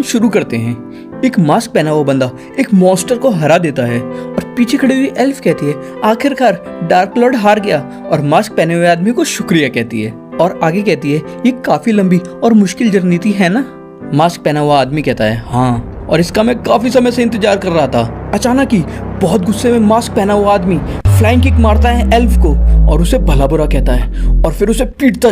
शुरू करते हैं। एक मास्क पहना हुआ बंदा एक मॉन्स्टर को हरा देता है और पीछे खड़ी हुई एल्फ कहती है आखिरकार डार्क लॉर्ड हार गया, और मास्क पहने हुए आदमी को शुक्रिया कहती है और आगे कहती है ये काफी लंबी और मुश्किल जर्नी थी है ना। मास्क पहना हुआ आदमी कहता है हाँ, और इसका मैं काफी समय से इंतजार कर रहा था। अचानक ही बहुत गुस्से में मास्क पहना हुआ आदमी फ्लाइंग किक मारता है एल्फ को और उसे भला बुरा कहता है और फिर उसे पीटता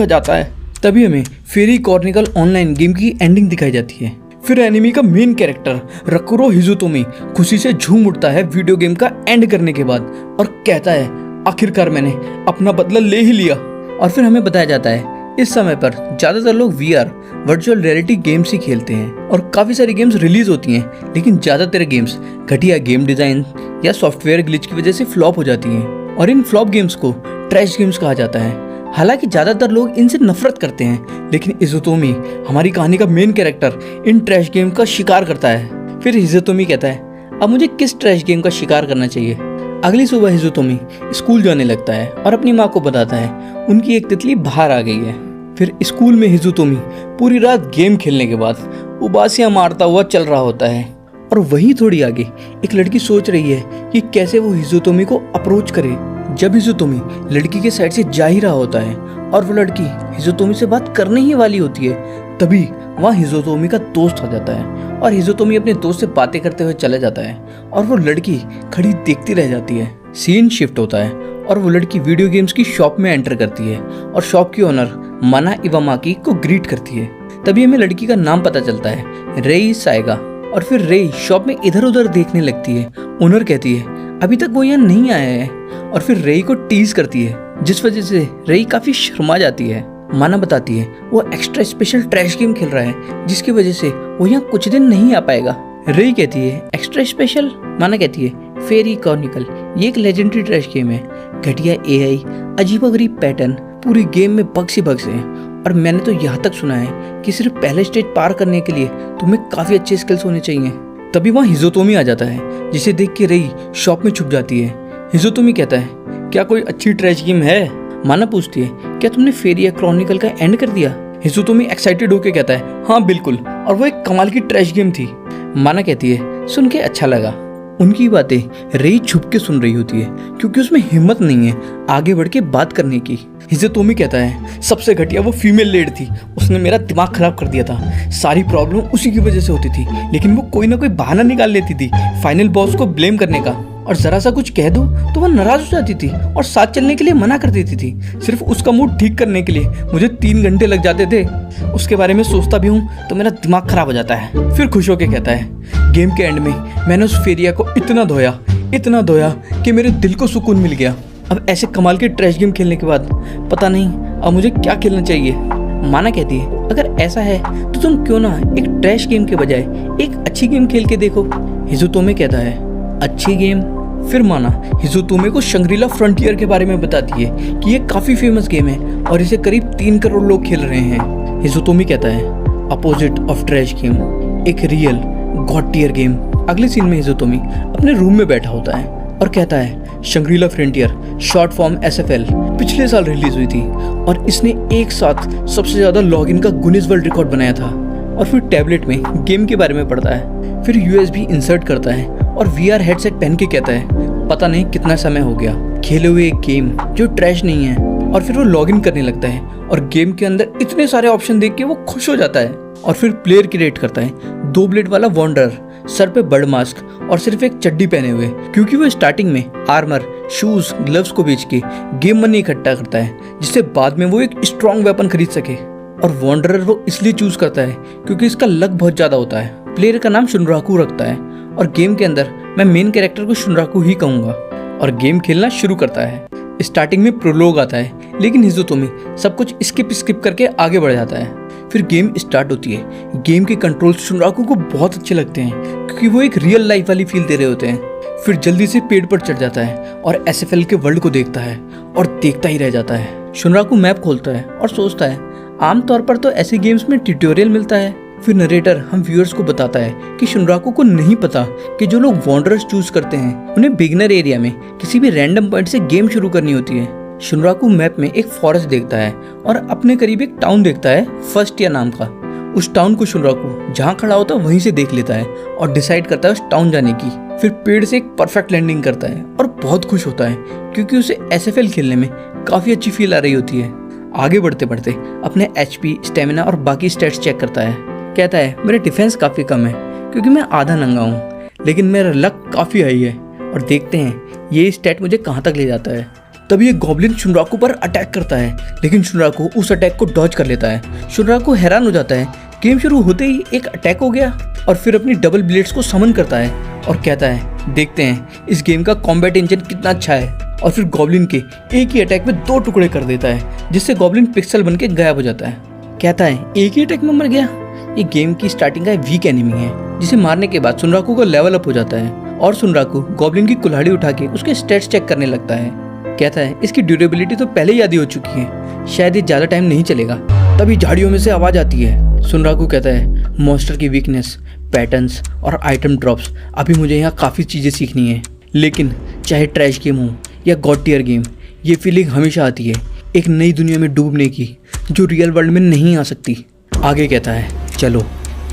जाता है। तभी हमें फेरी क्रॉनिकल ऑनलाइन गेम की एंडिंग दिखाई जाती है। फिर एनिमी का मेन कैरेक्टर रकुरो हिजुतोमी खुशी से झूम उठता है वीडियो गेम का एंड करने के बाद और कहता है आखिरकार मैंने अपना बदला ले ही लिया। और फिर हमें बताया जाता है इस समय पर ज्यादातर लोग VR वर्चुअल रियलिटी गेम्स ही खेलते हैं और काफी सारी गेम्स रिलीज होती हैं, लेकिन ज्यादातर गेम्स घटिया गेम डिजाइन या सॉफ्टवेयर ग्लिच की वजह से फ्लॉप हो जाती हैं और इन फ्लॉप गेम्स को ट्रैश गेम्स कहा जाता है। हालांकि ज्यादातर लोग इनसे नफरत करते हैं, लेकिन हिजुतोमी हमारी कहानी का main character in trash game का शिकार करता है। फिर हिजुतोमी कहता है अब मुझे किस ट्रैश गेम का शिकार करना चाहिए। अगली सुबह हिजुतोमी स्कूल जाने लगता है और अपनी माँ को बताता है उनकी एक तितली बाहर आ गई है। फिर स्कूल में हिजुतोमी पूरी रात गेम खेलने के बाद उबासियां मारता हुआ चल रहा होता है और वहीं थोड़ी आगे एक लड़की सोच रही है कि कैसे वो हिजुतोमी को अप्रोच करे। जब हिजुतोमी लड़की के साइड से जा ही रहा होता है और वो लड़की हिजुतोमी से बात करने ही वाली होती है, तभी वहाँ हिजुतोमी का दोस्त आ जाता है और हिजुतोमी अपने दोस्त से बातें करते हुए चला जाता है और वो लड़की खड़ी देखती रह जाती है। सीन शिफ्ट होता है और वो लड़की वीडियो गेम्स की शॉप में एंटर करती है और शॉप की ओनर मना इवामाकी को ग्रीट करती है। तभी हमें लड़की का नाम पता चलता है, रेई साएगा। और फिर रेई शॉप में इधर उधर देखने लगती है। ओनर कहती है अभी तक वो यहाँ नहीं आया है और फिर रेई को टीज करती है, जिस वजह से रेई काफी शर्मा जाती है। माना बताती है वो एक्स्ट्रा स्पेशल ट्रैश गेम खेल रहा है जिसकी वजह से वो यहाँ कुछ दिन नहीं आ पाएगा। रेई कहती है एक्स्ट्रा स्पेशल। माना कहती है फेरी क्रॉनिकल ये एक लेजेंडरी ट्रैश गेम है, घटिया AI, अजीबोगरीब पैटर्न, पूरी गेम में बग्स ही बग्स हैं और मैंने तो यहाँ तक सुना है कि सिर्फ पहले स्टेज पार करने के लिए तुम्हें काफी अच्छे स्किल्स होने चाहिए। तभी वहाँ हिजुतोमी आ जाता है जिसे देख के रेई शॉप में छुप जाती है। हिजुतोमी कहता है क्या कोई अच्छी ट्रैश गेम है। माना पूछती है क्या तुमने फेरी क्रॉनिकल का एंड कर दिया। हिजुतोमी एक्साइटेड होकर कहता है हाँ बिल्कुल, और वो एक कमाल की ट्रैश गेम थी। माना कहती है सुन के अच्छा लगा। उनकी बातें रेई छुप के सुन रही होती है क्योंकि उसमें हिम्मत नहीं है आगे बढ़ के बात करने की। हिजुतोमी कहता है सबसे घटिया वो फीमेल लीड थी, उसने मेरा दिमाग खराब कर दिया था, सारी प्रॉब्लम उसी की वजह से होती थी, लेकिन वो कोई ना कोई बहाना निकाल लेती थी फाइनल बॉस को ब्लेम करने का, और जरा सा कुछ कह दो तो वो नाराज हो जाती थी और साथ चलने के लिए मना कर देती थी। सिर्फ उसका मूड ठीक करने के लिए मुझे 3 घंटे लग जाते थे। उसके बारे में सोचता भी हूँ तो मेरा दिमाग खराब हो जाता है। फिर खुश होकर कहता है गेम के एंड में मैंने उस फेरिया को इतना धोया कि मेरे दिल को सुकून मिल गया। अब ऐसे कमाल के ट्रैश गेम खेलने के बाद पता नहीं अब मुझे क्या खेलना चाहिए। माना कहती है अगर ऐसा है तो तुम क्यों ना एक ट्रैश गेम के बजाय एक अच्छी गेम खेल के देखो। हिजुतोमी कहता है अच्छी गेम। फिर माना हिजुतोमी को शंग्रीला फ्रंटियर के बारे में बताती है कि ये काफी फेमस गेम है और इसे करीब 3 करोड़ लोग खेल रहे हैं। हिजुतोमी कहता है अपोजिट ऑफ ट्रैश गेम, एक रियल गॉड टियर गेम। अगले सीन में हिजुतोमी अपने रूम में बैठा होता है और कहता है Shangrila frontier short form SFL पिछले साल रिलीज हुई थी और इसने एक साथ सबसे ज्यादा लॉगिन का गुनीज वर्ल्ड रिकॉर्ड बनाया था। और फिर टैबलेट में गेम के बारे में पढ़ता है, फिर USB इंसर्ट करता है और VR हेडसेट पहन के कहता है पता नहीं कितना समय हो गया खेले हुए एक गेम जो ट्रैश नहीं है। और फिर वो लॉगिन करने लगता है और गेम के अंदर इतने सारे ऑप्शन देख के वो खुश हो जाता है और फिर प्लेयर क्रिएट करता है 2 ब्लेड वाला वॉन्डर, सर पे बर्ड मास्क और सिर्फ एक चड्डी पहने हुए, क्योंकि वो स्टार्टिंग में आर्मर, शूज, ग्लव्स को बेच के गेम मनी इकट्ठा करता है जिससे बाद में वो एक स्ट्रॉन्ग वेपन खरीद सके। और वॉन्डरर वो इसलिए चूज करता है क्योंकि इसका लक बहुत ज्यादा होता है। प्लेयर का नाम शुनराकू रखता है और गेम के अंदर मैं मेन कैरेक्टर को शुनराकू ही कहूंगा और गेम खेलना शुरू करता है। स्टार्टिंग में प्रोलोग आता है लेकिन हिजुतोमी सब कुछ स्किप करके आगे बढ़ जाता है। फिर गेम स्टार्ट होती है। गेम के कंट्रोल्स शुनराकू को बहुत अच्छे लगते हैं क्योंकि वो एक रियल लाइफ वाली फील दे रहे होते हैं। फिर जल्दी से पेड़ पर चढ़ जाता है और SFL के वर्ल्ड को देखता है और देखता ही रह जाता है। शुनराकू मैप खोलता है और सोचता है आमतौर पर तो ऐसे गेम्स में ट्यूटोरियल मिलता है। फिर नरेटर हम व्यूअर्स को बताता है कि शुनराकू को नहीं पता कि जो लोग वॉन्डरर्स चूज करते हैं उन्हें बिगिनर एरिया में किसी भी रैंडम पॉइंट से गेम शुरू करनी होती है। शुनराकू मैप में एक फॉरेस्ट देखता है और अपने करीब एक टाउन देखता है फर्स्ट ईयर नाम का, उस टाउन को शुनराकू जहाँ खड़ा होता है वहीं से देख लेता है और डिसाइड करता है उस टाउन जाने की। फिर पेड़ से एक परफेक्ट लैंडिंग करता है और बहुत खुश होता है क्योंकि उसे SFL खेलने में काफ़ी अच्छी फील आ रही होती है। आगे बढ़ते बढ़ते अपने HP, स्टेमिना और बाकी स्टैट्स चेक करता है। कहता है मेरा डिफेंस काफ़ी कम है क्योंकि मैं आधा नंगा हूँ, लेकिन मेरा लक काफ़ी हाई है। और देखते हैं ये स्टैट मुझे कहाँ तक ले जाता है। तभी एक गॉब्लिन शुनराकू पर अटैक करता है, लेकिन शुनराकू उस अटैक को डॉज कर लेता है। शुनराकू हैरान हो जाता है, गेम शुरू होते ही एक अटैक हो गया, और फिर अपनी डबल ब्लेड्स को समन करता है और कहता है देखते हैं इस गेम का कॉम्बैट इंजन कितना अच्छा है। और फिर गॉब्लिन के एक ही अटैक में 2 टुकड़े कर देता है, जिससे गॉब्लिन पिक्सल बन के गायब हो जाता है। कहता है एक ही अटैक में मर गया। ये गेम की स्टार्टिंग का वीक एनिमी है, जिसे मारने के बाद शुनराकू का लेवल अप हो जाता है और शुनराकू गॉब्लिन की कुल्हाड़ी उठा के उसके स्टैट्स चेक करने लगता है। कहता है इसकी ड्यूरेबिलिटी तो पहले ही आधी हो चुकी है, शायद ये ज़्यादा टाइम नहीं चलेगा। तभी झाड़ियों में से आवाज़ आती है। शुनराकू कहता है मॉन्स्टर की वीकनेस, पैटर्न्स और आइटम ड्रॉप्स, अभी मुझे यहाँ काफ़ी चीज़ें सीखनी है, लेकिन चाहे ट्रैश गेम हो या गॉड टियर गेम, ये फीलिंग हमेशा आती है एक नई दुनिया में डूबने की, जो रियल वर्ल्ड में नहीं आ सकती। आगे कहता है चलो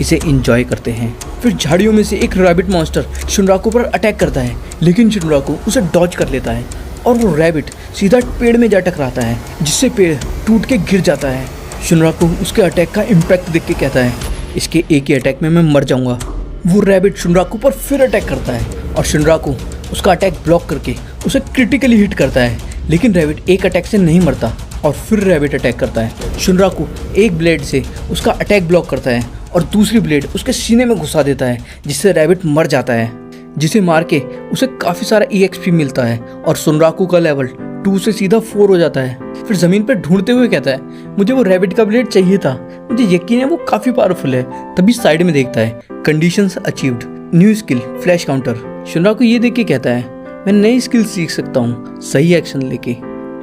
इसे एंजॉय करते हैं। फिर झाड़ियों में से एक रैबिट मॉन्स्टर शुनराकू पर अटैक करता है, लेकिन शुनराकू उसे डॉज कर लेता है और वो रैबिट सीधा पेड़ में जा टकराता है, जिससे पेड़ टूट के गिर जाता है। शुनराकू उसके अटैक का इम्पैक्ट देख के कहता है इसके एक ही अटैक में मैं मर जाऊंगा। वो रैबिट शुनराकू पर फिर अटैक करता है और शुनराकू उसका अटैक ब्लॉक करके उसे क्रिटिकली हिट करता है, लेकिन रैबिट एक अटैक से नहीं मरता और फिर रैबिट अटैक करता है। शुनराकू एक ब्लेड से उसका अटैक ब्लॉक करता है और दूसरी ब्लेड उसके सीने में घुसा देता है, जिससे रैबिट मर जाता है, जिसे मार के उसे काफ़ी सारा EXP मिलता है और शुनराकू का लेवल 2 से सीधा 4 हो जाता है। फिर ज़मीन पर ढूंढते हुए कहता है मुझे वो रैबिट का ब्लेड चाहिए था, मुझे यकीन है वो काफ़ी पावरफुल है। तभी साइड में देखता है conditions achieved, new skill flash counter. शुनराकू ये देख के कहता है मैं नई स्किल सीख सकता हूँ सही एक्शन लेके।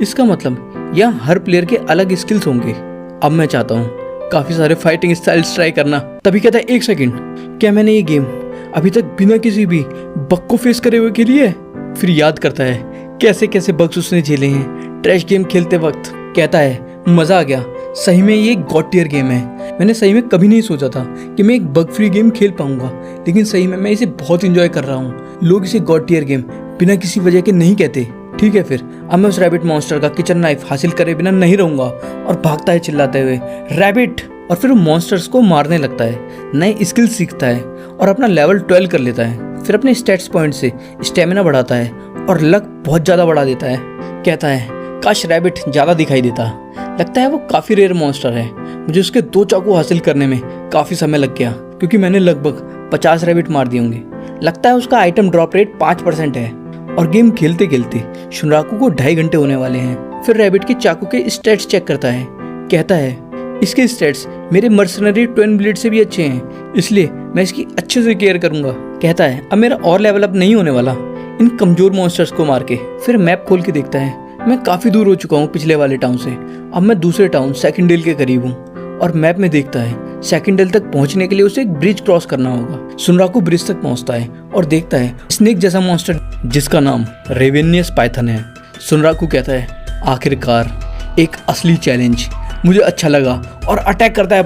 इसका मतलब यहाँ हर प्लेयर के अलग स्किल्स होंगे। अब मैं चाहता हूँ काफ़ी सारे फाइटिंग स्टाइल्स ट्राई करना। तभी कहता है 1 सेकेंड, क्या मैंने ये गेम अभी तक बिना किसी भी बग को फेस करे हुए खेली है? फिर याद करता है कैसे कैसे बग्स उसने झेले हैं ट्रैश गेम खेलते वक्त। कहता है मज़ा आ गया, सही में ये एक गॉड टियर गेम है। मैंने सही में कभी नहीं सोचा था कि मैं एक बग फ्री गेम खेल पाऊंगा, लेकिन सही में मैं इसे बहुत इंजॉय कर रहा हूँ। लोग इसे गॉड टियर गेम बिना किसी वजह के नहीं कहते। ठीक है, फिर अब मैं उस रैबिट मॉन्स्टर का किचन नाइफ हासिल करे बिना नहीं रहूंगा। और भागता है चिल्लाते हुए रैबिट, और फिर वो मॉन्स्टर्स को मारने लगता है, नए स्किल सीखता है और अपना लेवल 12 कर लेता है। फिर अपने स्टैट्स पॉइंट से स्टेमिना बढ़ाता है और लक बहुत ज़्यादा बढ़ा देता है। कहता है काश रैबिट ज़्यादा दिखाई देता, लगता है वो काफ़ी रेयर मॉन्स्टर है। मुझे उसके 2 चाकू हासिल करने में काफ़ी समय लग गया, क्योंकि मैंने लगभग 50 रैबिट मार दिए होंगे। लगता है उसका आइटम ड्रॉप रेट 5% है। और गेम खेलते खेलते शुनराकू को 2.5 घंटे होने वाले हैं। फिर रैबिट के चाकू के स्टैट्स चेक करता है। कहता है इसके स्टैट्स मेरे मर्सनरी ट्विन ब्लेड से भी अच्छे हैं, इसलिए मैं इसकी अच्छे से केयर करूंगा। कहता है अब मेरा और लेवल अप नहीं होने वाला इन कमजोर मॉन्स्टर्स को मार के। फिर मैप खोल के देखता है मैं काफ़ी दूर हो चुका हूँ पिछले वाले टाउन से। अब मैं दूसरे टाउन सेकंडेल के करीब हूँ। और मैप में देखता है सेकंडेल तक पहुँचने के लिए उसे एक ब्रिज क्रॉस करना होगा। शुनराकू ब्रिज तक पहुँचता है और देखता है स्नेक जैसा मॉन्स्टर जिसका नाम रेवेनियस पाइथन है। शुनराकू कहता है आखिरकार एक असली चैलेंज, मुझे अच्छा लगा, और अटैक करता है